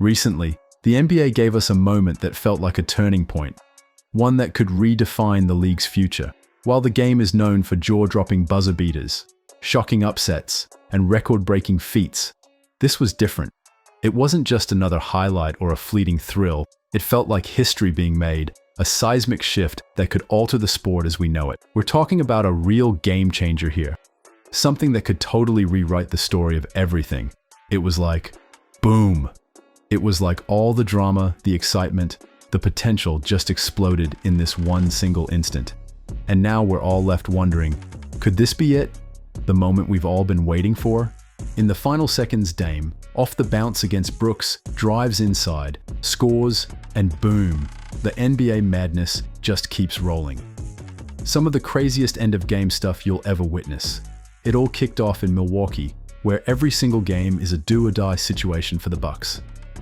Recently, the NBA gave us a moment that felt like a turning point, one that could redefine the league's future. While the game is known for jaw-dropping buzzer beaters, shocking upsets, and record-breaking feats, this was different. It wasn't just another highlight or a fleeting thrill. It felt like history being made, a seismic shift that could alter the sport as we know it. We're talking about a real game changer here, something that could totally rewrite the story of everything. It was like, boom. It was like all the drama, the excitement, the potential just exploded in this one single instant. And now we're all left wondering, could this be it? The moment we've all been waiting for? In the final seconds, Dame, off the bounce against Brooks, drives inside, scores, and boom, the NBA madness just keeps rolling. Some of the craziest end-of-game stuff you'll ever witness. It all kicked off in Milwaukee, where every single game is a do-or-die situation for the Bucks.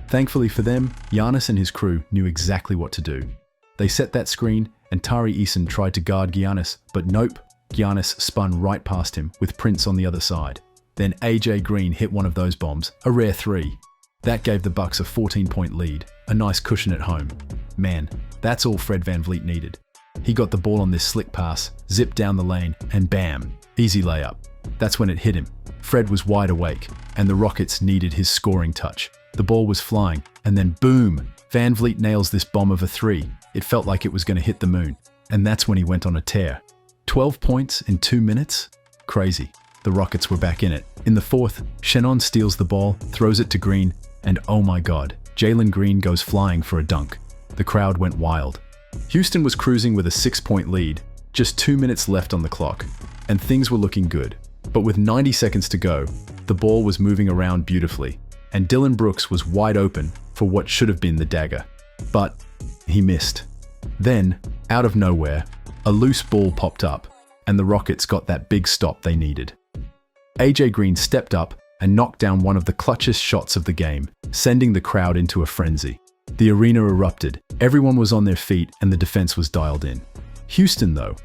Thankfully for them, Giannis and his crew knew exactly what to do. They set that screen, and Tari Eason tried to guard Giannis, but nope, Giannis spun right past him with Prince on the other side. Then AJ Green hit one of those bombs, a rare three. That gave the Bucks a 14-point lead, a nice cushion at home. Man, that's all Fred VanVleet needed. He got the ball on this slick pass, zipped down the lane, and bam, easy layup. That's when it hit him. Fred was wide awake, and the Rockets needed his scoring touch. The ball was flying, and then boom, VanVleet nails this bomb of a three. It felt like it was going to hit the moon, and that's when he went on a tear. 12 points in 2 minutes? Crazy. The Rockets were back in it. In the fourth, Shannon steals the ball, throws it to Green, and oh my god, Jalen Green goes flying for a dunk. The crowd went wild. Houston was cruising with a 6-point lead, just 2 minutes left on the clock, and things were looking good. But with 90 seconds to go, the ball was moving around beautifully, and Dillon Brooks was wide open for what should have been the dagger. But he missed. Then, out of nowhere, a loose ball popped up, and the Rockets got that big stop they needed. AJ Green stepped up and knocked down one of the clutchest shots of the game, sending the crowd into a frenzy. The arena erupted, everyone was on their feet, and the defense was dialed in. Houston, though,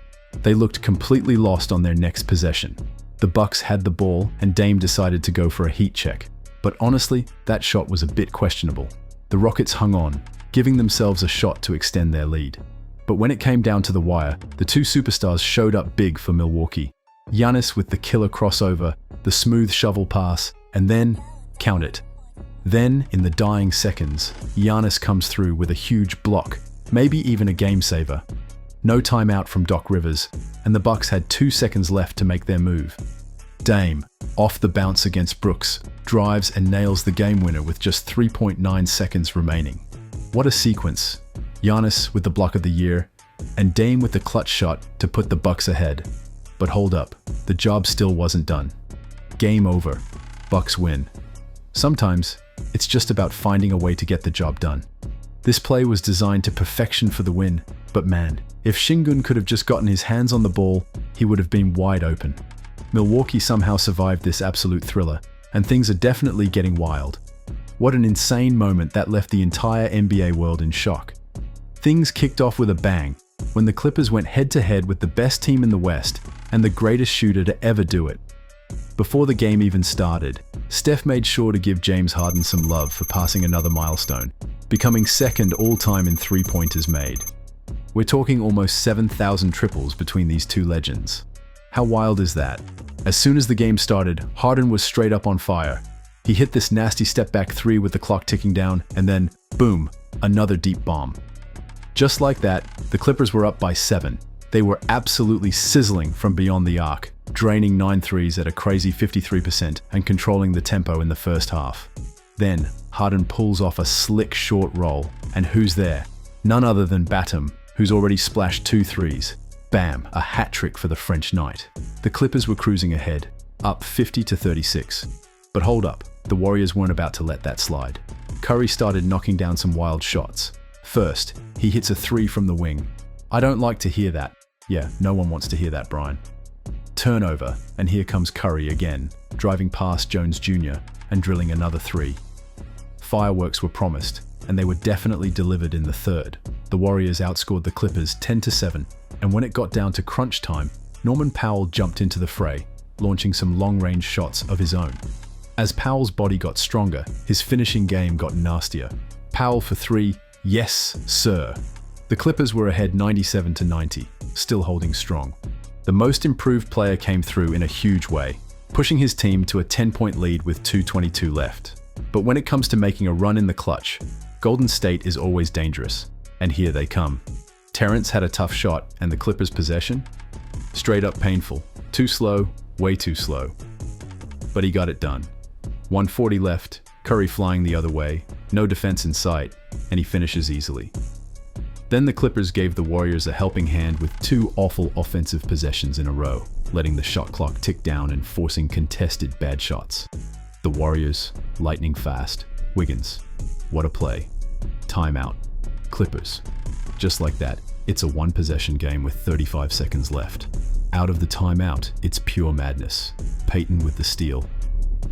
they looked completely lost on their next possession. The Bucks had the ball, and Dame decided to go for a heat check. But honestly, that shot was a bit questionable. The Rockets hung on, giving themselves a shot to extend their lead. But when it came down to the wire, the two superstars showed up big for Milwaukee. Giannis with the killer crossover, the smooth shovel pass, and then, count it. Then, in the dying seconds, Giannis comes through with a huge block, maybe even a game saver. No timeout from Doc Rivers, and the Bucks had 2 seconds left to make their move. Dame, off the bounce against Brooks, drives and nails the game winner with just 3.9 seconds remaining. What a sequence. Giannis with the block of the year, and Dame with the clutch shot to put the Bucks ahead. But hold up, the job still wasn't done. Game over. Bucks win. Sometimes, it's just about finding a way to get the job done. This play was designed to perfection for the win, but man, if Şengün could have just gotten his hands on the ball, he would have been wide open. Milwaukee somehow survived this absolute thriller, and things are definitely getting wild. What an insane moment that left the entire NBA world in shock. Things kicked off with a bang, when the Clippers went head-to-head with the best team in the West and the greatest shooter to ever do it. Before the game even started, Steph made sure to give James Harden some love for passing another milestone, becoming second all-time in three-pointers made. We're talking almost 7,000 triples between these two legends. How wild is that? As soon as the game started, Harden was straight up on fire. He hit this nasty step-back three with the clock ticking down, and then, boom, another deep bomb. Just like that, the Clippers were up by 7. They were absolutely sizzling from beyond the arc, draining 9 threes at a crazy 53% and controlling the tempo in the first half. Then, Harden pulls off a slick short roll, and who's there? None other than Batum, who's already splashed 2 threes. Bam, a hat trick for the French Knight. The Clippers were cruising ahead, up 50-36. But hold up, the Warriors weren't about to let that slide. Curry started knocking down some wild shots. First, he hits a 3 from the wing. I don't like to hear that. Yeah, no one wants to hear that, Brian. Turnover, and here comes Curry again, driving past Jones Jr. and drilling another 3. Fireworks were promised, and they were definitely delivered in the third. The Warriors outscored the Clippers 10-7, and when it got down to crunch time, Norman Powell jumped into the fray, launching some long-range shots of his own. As Powell's body got stronger, his finishing game got nastier. Powell for 3, yes, sir. The Clippers were ahead 97-90, still holding strong. The most improved player came through in a huge way, pushing his team to a 10-point lead with 2:22 left. But when it comes to making a run in the clutch, Golden State is always dangerous. And here they come. Terrence had a tough shot, and the Clippers' possession? Straight up painful. Too slow, way too slow. But he got it done. 1:40 left, Curry flying the other way, no defense in sight, and he finishes easily. Then the Clippers gave the Warriors a helping hand with 2 awful offensive possessions in a row, letting the shot clock tick down and forcing contested bad shots. The Warriors, lightning fast. Wiggins, what a play. Timeout. Clippers. Just like that, it's a 1-possession game with 35 seconds left. Out of the timeout, it's pure madness. Payton with the steal.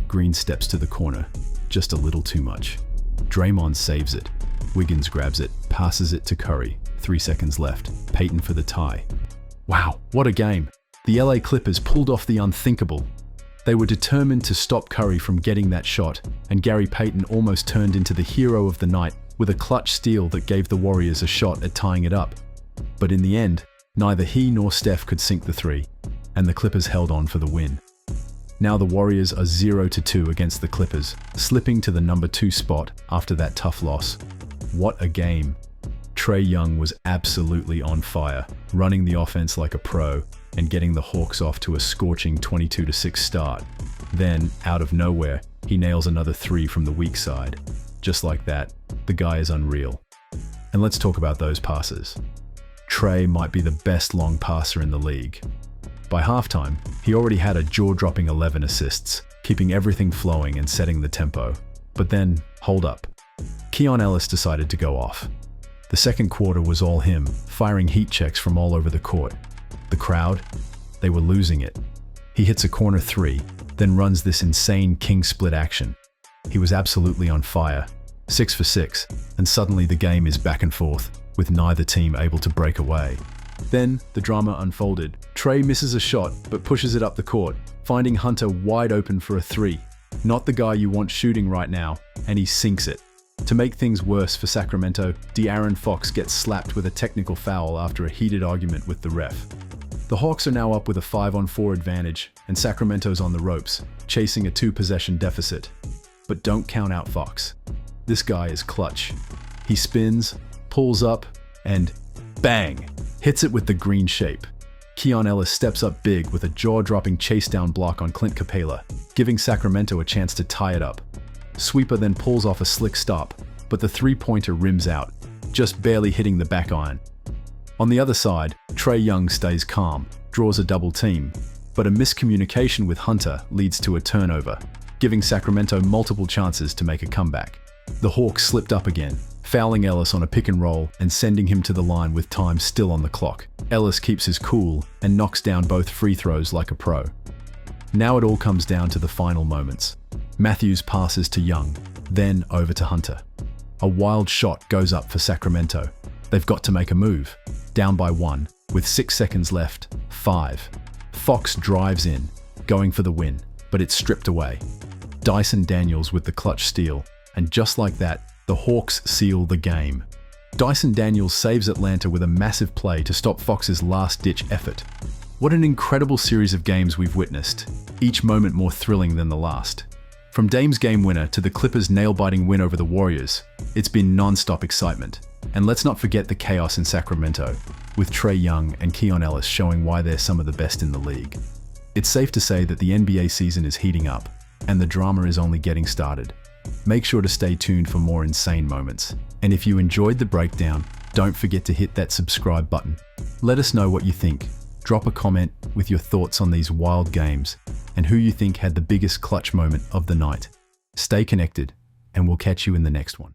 Green steps to the corner, just a little too much. Draymond saves it. Wiggins grabs it, passes it to Curry. 3 seconds left. Payton for the tie. Wow, what a game. The LA Clippers pulled off the unthinkable. They were determined to stop Curry from getting that shot, and Gary Payton almost turned into the hero of the night with a clutch steal that gave the Warriors a shot at tying it up. But in the end, neither he nor Steph could sink the 3, and the Clippers held on for the win. Now the Warriors are 0-2 against the Clippers, slipping to the number 2 spot after that tough loss. What a game. Trae Young was absolutely on fire, running the offense like a pro and getting the Hawks off to a scorching 22-6 start. Then, out of nowhere, he nails another 3 from the weak side. Just like that, the guy is unreal. And let's talk about those passes. Trae might be the best long passer in the league. By halftime, he already had a jaw-dropping 11 assists, keeping everything flowing and setting the tempo. But then, hold up. Keon Ellis decided to go off. The second quarter was all him, firing heat checks from all over the court. The crowd? They were losing it. He hits a corner 3, then runs this insane king split action. He was absolutely on fire. 6 for 6, and suddenly the game is back and forth, with neither team able to break away. Then, the drama unfolded. Trae misses a shot, but pushes it up the court, finding Hunter wide open for a 3. Not the guy you want shooting right now, and he sinks it. To make things worse for Sacramento, De'Aaron Fox gets slapped with a technical foul after a heated argument with the ref. The Hawks are now up with a 5-on-4 advantage, and Sacramento's on the ropes, chasing a 2-possession deficit. But don't count out Fox. This guy is clutch. He spins, pulls up, and bang! Hits it with the green shape. Keon Ellis steps up big with a jaw-dropping chase-down block on Clint Capela, giving Sacramento a chance to tie it up. Sweeper then pulls off a slick stop, but the 3-pointer rims out, just barely hitting the back iron. On the other side, Trae Young stays calm, draws a double team, but a miscommunication with Hunter leads to a turnover, giving Sacramento multiple chances to make a comeback. The Hawks slipped up again, fouling Ellis on a pick and roll and sending him to the line with time still on the clock. Ellis keeps his cool and knocks down both free throws like a pro. Now it all comes down to the final moments. Matthews passes to Young, then over to Hunter. A wild shot goes up for Sacramento. They've got to make a move. Down by 1, with 6 seconds left, 5. Fox drives in, going for the win, but it's stripped away. Dyson Daniels with the clutch steal, and just like that, the Hawks seal the game. Dyson Daniels saves Atlanta with a massive play to stop Fox's last-ditch effort. What an incredible series of games we've witnessed, each moment more thrilling than the last. From Dame's game winner to the Clippers' nail-biting win over the Warriors, it's been non-stop excitement. And let's not forget the chaos in Sacramento, with Trae Young and Keon Ellis showing why they're some of the best in the league. It's safe to say that the NBA season is heating up, and the drama is only getting started. Make sure to stay tuned for more insane moments. And if you enjoyed the breakdown, don't forget to hit that subscribe button. Let us know what you think. Drop a comment with your thoughts on these wild games and who you think had the biggest clutch moment of the night. Stay connected, and we'll catch you in the next one.